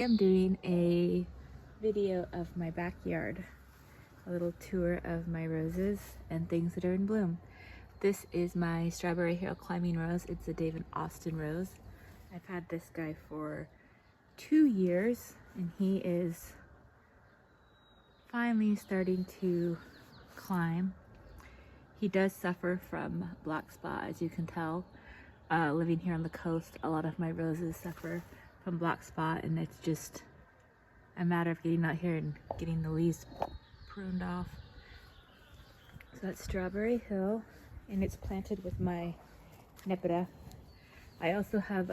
I'm doing a video of my backyard, a little tour of my roses and things that are in bloom. This is my Strawberry Hill Climbing Rose. It's a David Austin rose. I've had this guy for 2 years and he is finally starting to climb. He does suffer from black spot, as you can tell. Living here on the coast, a lot of my roses suffer from black spot, and it's just a matter of getting out here and getting the leaves pruned off. So that's Strawberry Hill, and it's planted with my Nepeta. I also have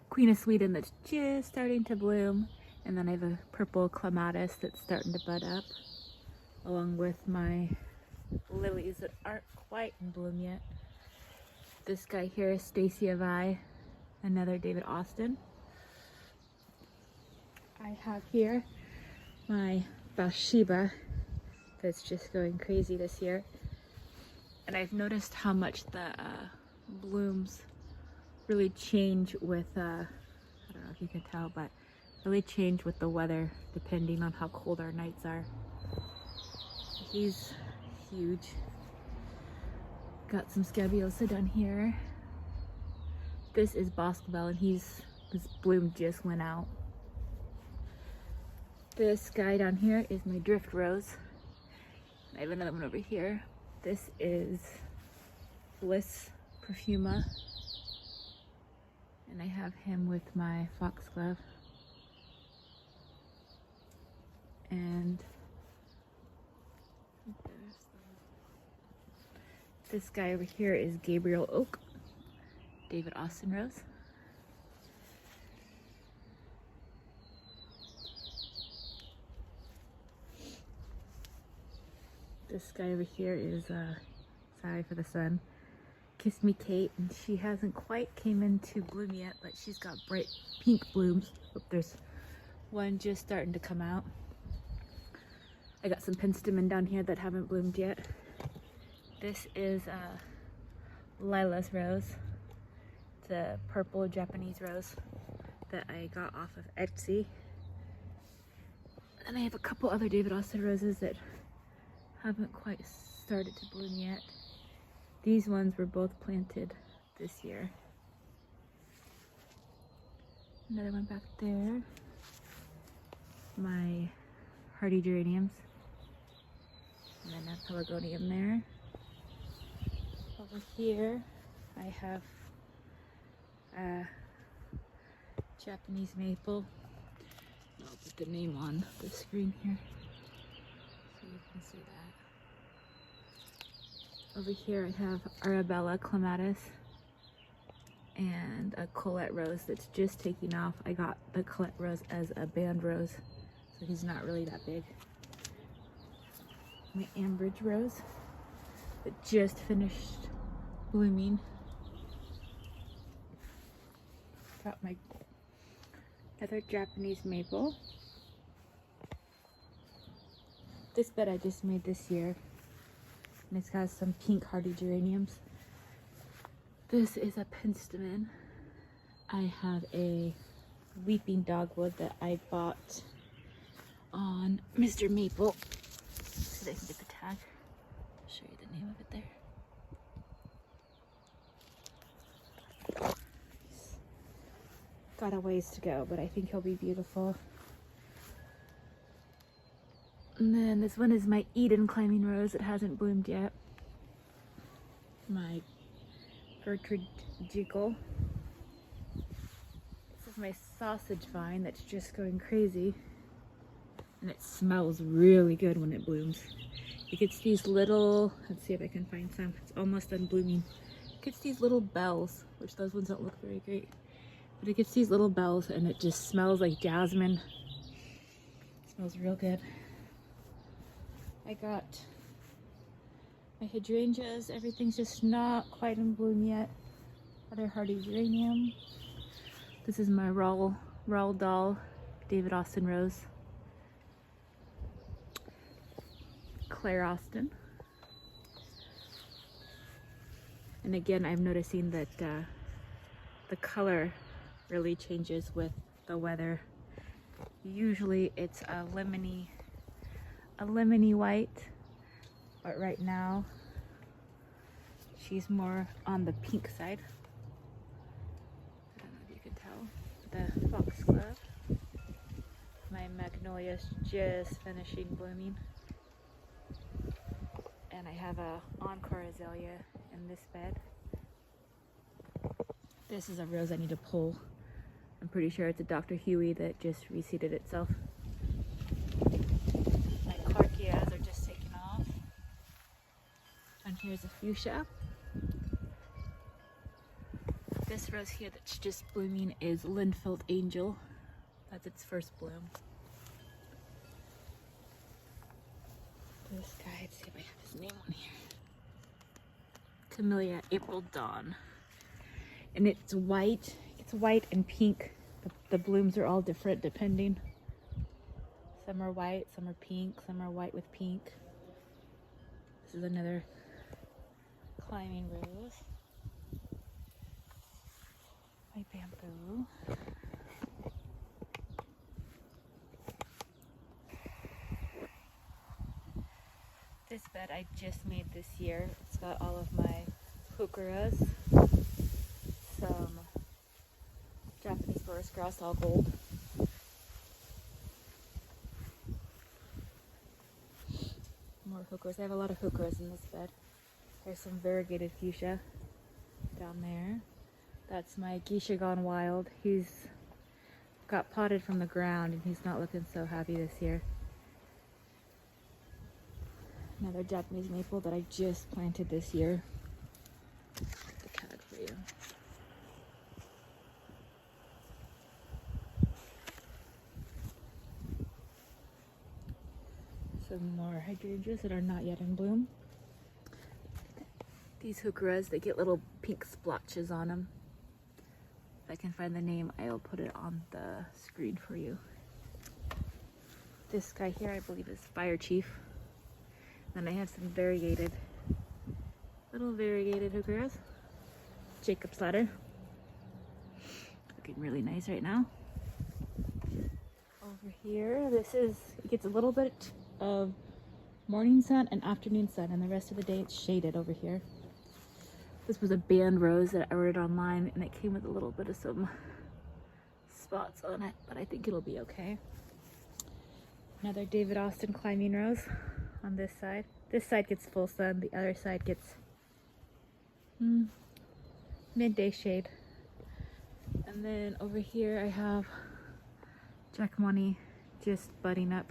Queen of Sweden that's just starting to bloom, and then I have a purple clematis that's starting to bud up, along with my lilies that aren't quite in bloom yet. This guy here is Stacia Vi, another David Austin. I have here my Bathsheba that's just going crazy this year. And I've noticed how much the blooms really change with, I don't know if you can tell, but really change with the weather depending on how cold our nights are. He's huge. Got some Scabiosa down here. This is Boscobel, and his bloom just went out. This guy down here is my Drift Rose. I have another one over here. This is Bliss Perfuma, and I have him with my Foxglove. And this guy over here is Gabriel Oak, David Austin Rose. This guy over here is, sorry for the sun, Kiss Me Kate, and she hasn't quite came into bloom yet, but she's got bright pink blooms. Oh, there's one just starting to come out. I got some penstemon down here that haven't bloomed yet. This is Lila's rose. It's a purple Japanese rose that I got off of Etsy. And I have a couple other David Austin roses that haven't quite started to bloom yet. These ones were both planted this year. Another one back there. My hardy geraniums. And then a pelargonium there. Over here, I have Japanese maple. I'll put the name on the screen here so you can see that. Over here, I have Arabella clematis and a Colette rose that's just taking off. I got the Colette rose as a band rose, so he's not really that big. My Ambridge rose that just finished blooming. Got my other Japanese maple. This bed I just made this year, and it's got some pink hardy geraniums. This is a penstemon. I have a weeping dogwood that I bought on Mr. Maple. So I can get the tag. I'll show you the name of it there. Got a ways to go, but I think he'll be beautiful. And then this one is my Eden climbing rose. It hasn't bloomed yet. My Gertrude Jekyll. This is my sausage vine that's just going crazy. And it smells really good when it blooms. It gets these little, let's see if I can find some. It's almost done blooming. It gets these little bells, which those ones don't look very great. But it gets these little bells and it just smells like jasmine. It smells real good. I got my hydrangeas. Everything's just not quite in bloom yet. Other hardy geranium. This is my Roald Dahl David Austin rose. Claire Austin. And again, I'm noticing that the color really changes with the weather. Usually it's a lemony white, but right now she's more on the pink side. I don't know if you can tell. The foxglove. My magnolia's just finishing blooming. And I have a encore azalea in this bed. This is a rose I need to pull. I'm pretty sure it's a Dr. Huey that just reseeded itself. My clarkias are just taking off. And here's a fuchsia. This rose here that's just blooming is Linfield Angel. That's its first bloom. This guy, let's see if I have his name on here. Camellia April Dawn. And it's white and pink. The blooms are all different depending. Some are white, some are pink, some are white with pink. This is another climbing rose. My bamboo. This bed I just made this year. It's got all of my heucheras, some Japanese forest grass, all gold. More heucheras. I have a lot of heucheras in this bed. There's some variegated fuchsia down there. That's my geisha gone wild. He's got potted from the ground and he's not looking so happy this year. Another Japanese maple that I just planted this year. The tag for you. Some more hydrangeas that are not yet in bloom. These heucheras, they get little pink splotches on them. If I can find the name, I'll put it on the screen for you. This guy here, I believe, is Fire Chief. Then I have some little variegated heucheras. Jacob's Ladder. Looking really nice right now. Over here, it gets a little bit of morning sun and afternoon sun, and the rest of the day it's shaded over here. This was a band rose that I ordered online, and it came with a little bit of some spots on it, but I think it'll be okay. Another David Austin climbing rose on this side. This side gets full sun, the other side gets midday shade. And then over here I have Jacqueline just budding up.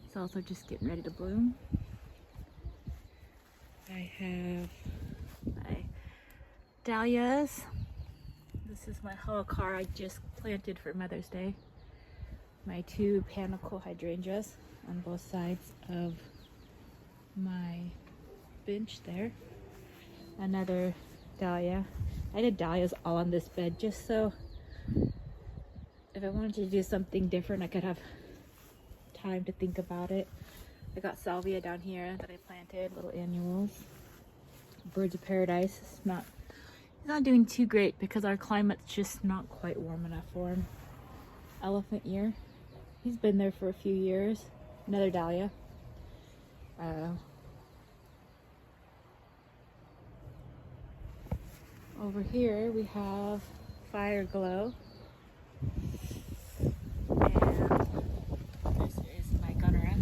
It's also just getting ready to bloom. I have my dahlias. This is my holocar I just planted for Mother's Day. My two panicle hydrangeas on both sides of my bench there. Another dahlia. I did dahlias all on this bed just so if I wanted to do something different I could have time to think about it. I got salvia down here that I planted, little annuals. Birds of Paradise. He's not doing too great because our climate's just not quite warm enough for him. Elephant ear. He's been there for a few years. Another dahlia. Over here we have Fire Glow. And this is my Gunnera.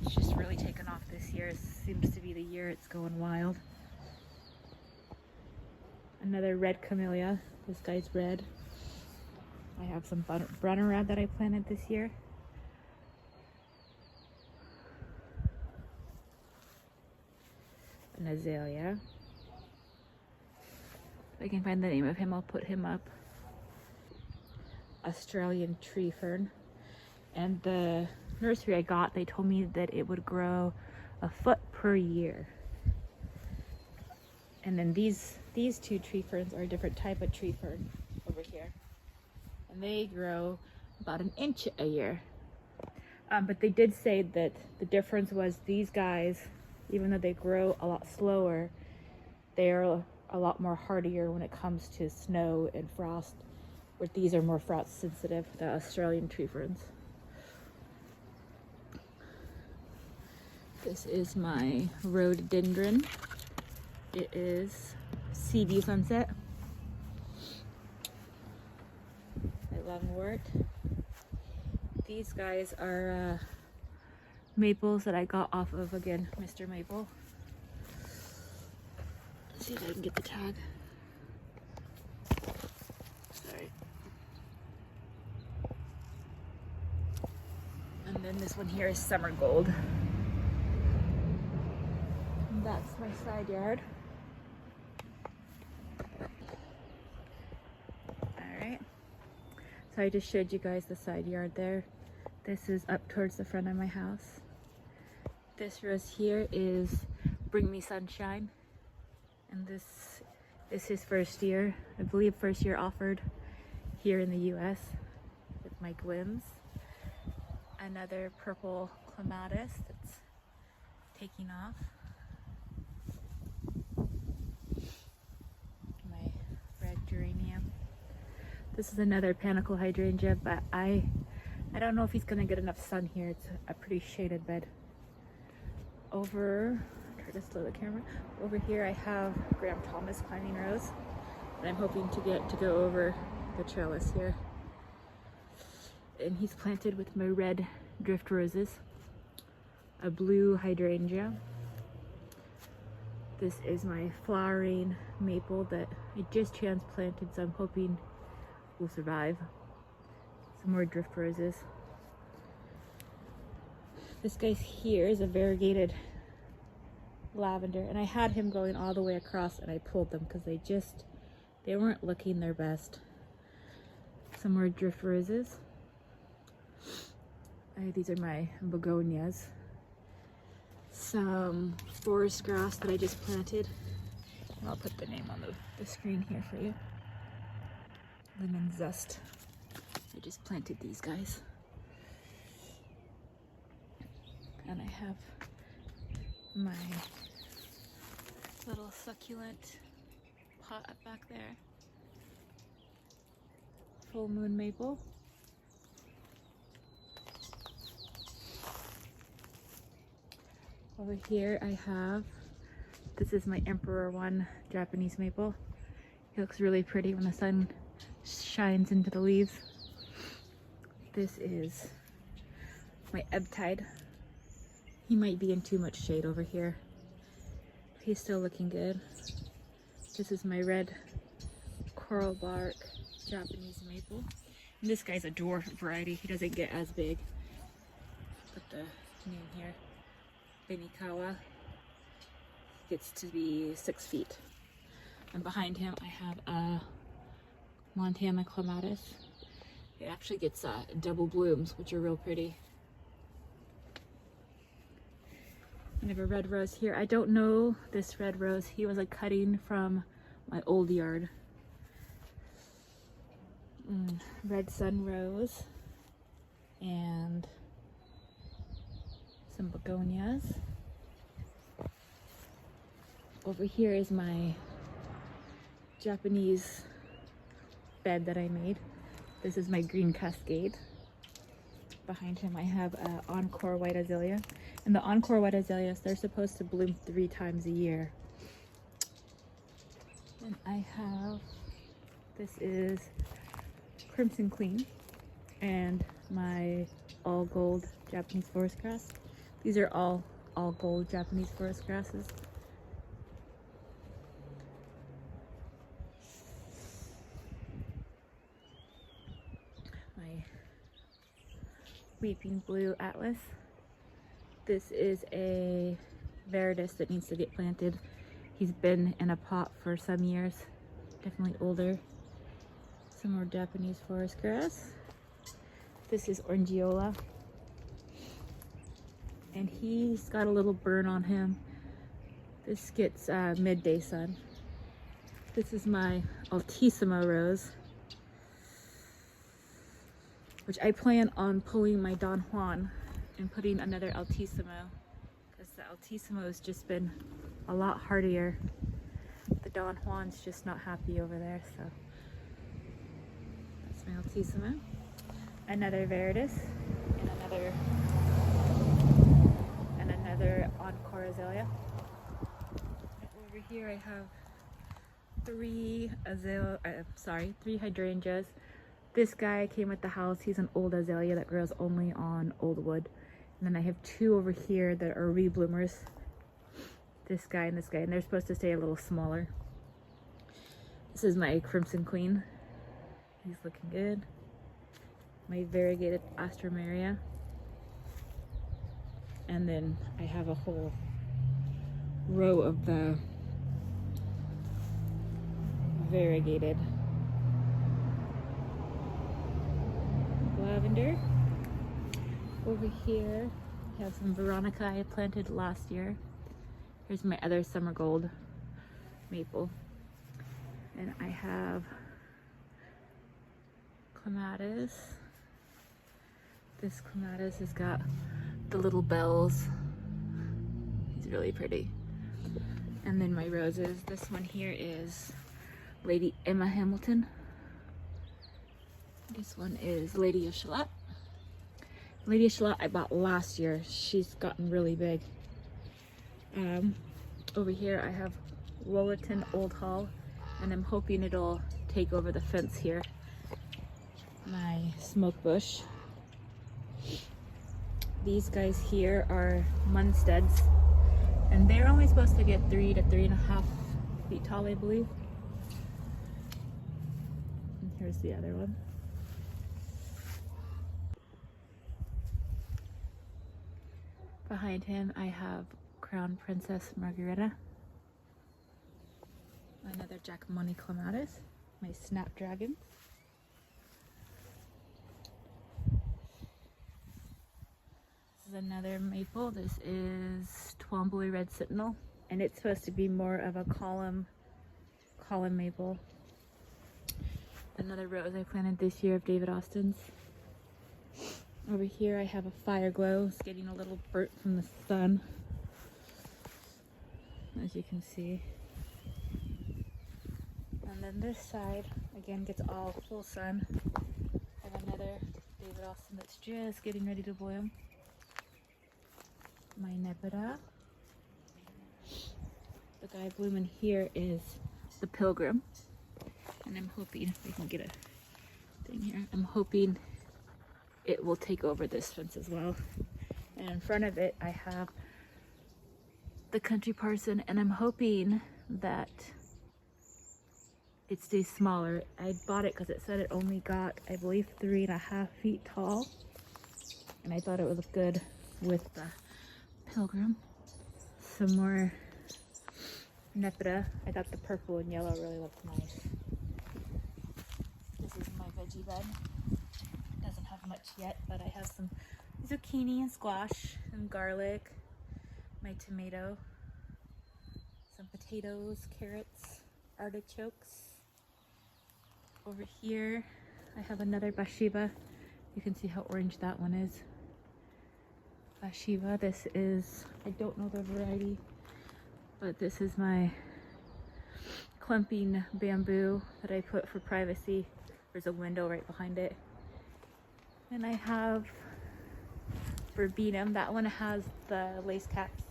It's just really taken off this year. It seems to be the year it's going wild. Another red camellia. This guy's red. I have some Brunnerad that I planted this year. An azalea. If I can find the name of him, I'll put him up. Australian tree fern. And the nursery I got, they told me that it would grow a foot per year. And then these two tree ferns are a different type of tree fern over here. And they grow about an inch a year. But they did say that the difference was these guys, even though they grow a lot slower, they're a lot more hardier when it comes to snow and frost But these are more frost sensitive, the Australian tree ferns. This is my rhododendron. It is seedy sunset. My lungwort. These guys are maples that I got off of, again, Mr. Maple. Let's see if I can get the tag. Sorry. And then this one here is summer gold. And that's my side yard. Alright. So I just showed you guys the side yard there. This is up towards the front of my house. This rose here is Bring Me Sunshine. And this is his first year. I believe first year offered here in the US with Mike Wims. Another purple clematis that's taking off. My red geranium. This is another panicle hydrangea, but I don't know if he's gonna get enough sun here. It's a pretty shaded bed. Over, try to slow the camera. Over here I have Graham Thomas climbing rose, and I'm hoping to get to go over the trellis here. And he's planted with my red drift roses, a blue hydrangea. This is my flowering maple that I just transplanted, so I'm hoping will survive. Some more drift roses. This guy here is a variegated lavender, and I had him going all the way across and I pulled them because they weren't looking their best. Some more drift roses. These are my begonias. Some forest grass that I just planted. And I'll put the name on the screen here for you. Lemon zest. I just planted these guys. And I have my little succulent pot up back there. Full moon maple. Over here I have, this is my Emperor One Japanese maple. He looks really pretty when the sun shines into the leaves. This is my ebb tide. He might be in too much shade over here. He's still looking good. This is my red coral bark Japanese maple. And this guy's a dwarf variety. He doesn't get as big. Put the name here. Benikawa. Gets to be 6 feet. And behind him I have a Montana clematis. It actually gets double blooms, which are real pretty. I have a red rose here. I don't know this red rose. He was a cutting from my old yard. Red sun rose and some begonias. Over here is my Japanese bed that I made. This is my green cascade. Behind him I have an Encore white azalea. And the Encore white azaleas, they're supposed to bloom 3 times a year. And I have, this is Crimson Queen and my all gold Japanese forest grass. These are all gold Japanese forest grasses. My weeping blue atlas. This is a Viridis that needs to get planted. He's been in a pot for some years, definitely older. Some more Japanese forest grass. This is Orangeola. And he's got a little burn on him. This gets midday sun. This is my Altissimo rose, which I plan on pulling my Don Juan and putting another Altissimo, because the Altissimo has just been a lot hardier. The Don Juan's just not happy over there, so my Altissima. Another Veridis. And another Encore Azalea. Over here I have three hydrangeas. This guy came with the house. He's an old azalea that grows only on old wood. And then I have two over here that are rebloomers. This guy, and they're supposed to stay a little smaller. This is my Crimson Queen. He's looking good. My variegated Astromeria. And then I have a whole row of the variegated lavender. Over here I have some Veronica I planted last year. Here's my other summer gold maple. And I have clematis. This clematis has got the little bells. He's really pretty. And then my roses. This one here is Lady Emma Hamilton. This one is Lady of Shalott. Lady of Shalott I bought last year. She's gotten really big. Over here I have Wollerton Old Hall, and I'm hoping it'll take over the fence here. My smoke bush. These guys here are Munsteads, and they're only supposed to get 3 to 3.5 feet tall, I believe. And here's the other one. Behind him I have Crown Princess Margareta. Another Giacomoni clematis. My Snapdragon. This is another maple. This is Twombly Red Sentinel, and it's supposed to be more of a column maple. Another rose I planted this year of David Austin's. Over here I have a Fire Glow. It's getting a little burnt from the sun, as you can see. And then this side again gets all full sun. I have another David Austin that's just getting ready to bloom. My Nepeta. The guy blooming here is the Pilgrim. And I'm hoping, if we can get a thing here, I'm hoping it will take over this fence as well. And in front of it I have the Country Parson, and I'm hoping that it stays smaller. I bought it because it said it only got, I believe, 3.5 feet tall, and I thought it would look good with the Pilgrim. Some more Nepeta. I thought the purple and yellow really looked nice. This is my veggie bed. Doesn't have much yet, but I have some zucchini and squash and garlic, my tomato, some potatoes, carrots, artichokes. Over here I have another Bathsheba. You can see how orange that one is. Bathsheba. This is, I don't know the variety, but this is my clumping bamboo that I put for privacy. There's a window right behind it. And I have Verbena. That one has the lace caps.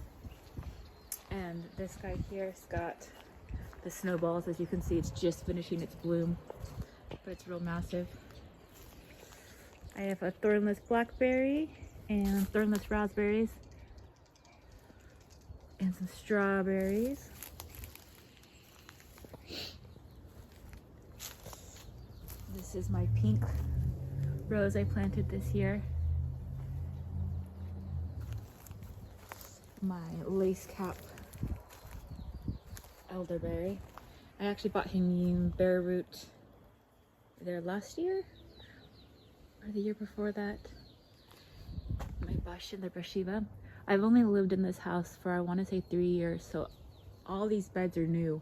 And this guy here's got the snowballs. As you can see, it's just finishing its bloom, but it's real massive. I have a thornless blackberry and thornless raspberries and some strawberries. This is my pink rose I planted this year. My lace cap elderberry. I actually bought him bare root there last year or the year before that. My bush and the Bathsheba. I've only lived in this house for, I want to say, 3 years, so all these beds are new.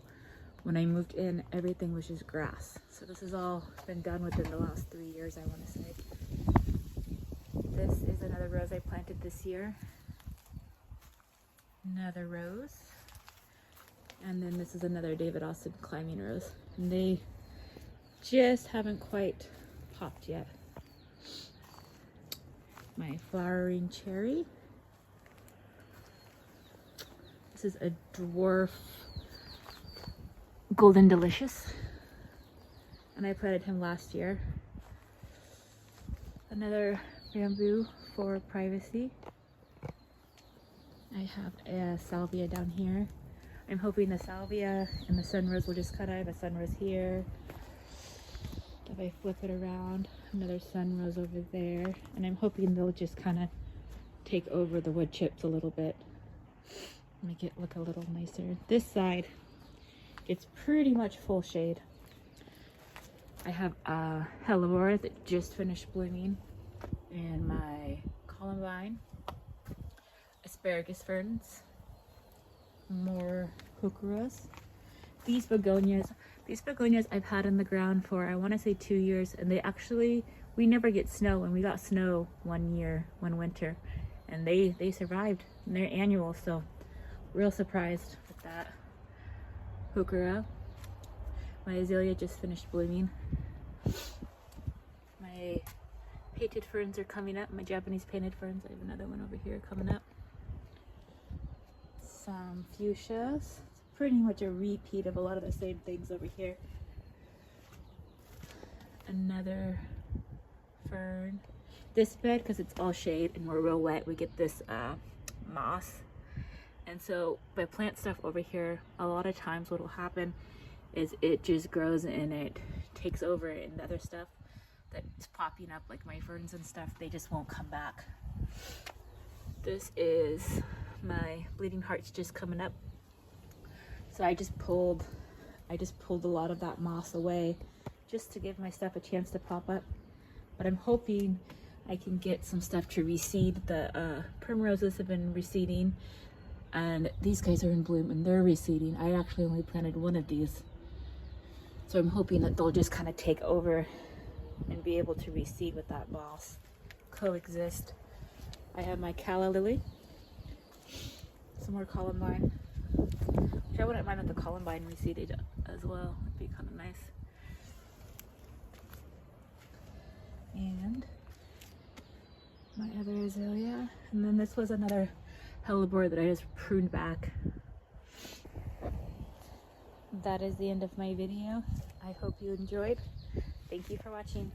When I moved in, everything was just grass. So this has all been done within the last 3 years, I want to say. This is another rose I planted this year. Another rose. And then this is another David Austin climbing rose. And they just haven't quite popped yet. My flowering cherry. This is a dwarf Golden Delicious, and I planted him last year. Another bamboo for privacy. I have a salvia down here. I'm hoping the salvia and the sunrose will just kind of have a sunrose here. If I flip it around, another sunrose over there, and I'm hoping they'll just kind of take over the wood chips a little bit, make it look a little nicer. This side, it's pretty much full shade. I have a hellebore that just finished blooming, and my columbine, asparagus ferns, more heucheras. These begonias I've had in the ground for, I want to say 2 years, and we never get snow, and we got snow one winter, and they survived, and they're annual, so real surprised with that. Heuchera. My azalea just finished blooming. My painted ferns are coming up, my Japanese painted ferns. I have another one over here coming up. Some fuchsias. It's pretty much a repeat of a lot of the same things over here. Another fern. This bed, because it's all shade and we're real wet, we get this moss. And so if I plant stuff over here, a lot of times what will happen is it just grows and it takes over, and the other stuff that's popping up, like my ferns and stuff, they just won't come back. This is my bleeding hearts just coming up. So I just pulled a lot of that moss away just to give my stuff a chance to pop up. But I'm hoping I can get some stuff to reseed. The primroses have been reseeding, and these guys are in bloom and they're reseeding. I actually only planted one of these. So I'm hoping that they'll just kind of take over and be able to reseed with that moss, coexist. I have my calla lily, some more columbine, which I wouldn't mind if the columbine reseeded as well. It'd be kind of nice. And my other azalea, and then this was another hellebore that I just pruned back. That is the end of my video. I hope you enjoyed. Thank you for watching.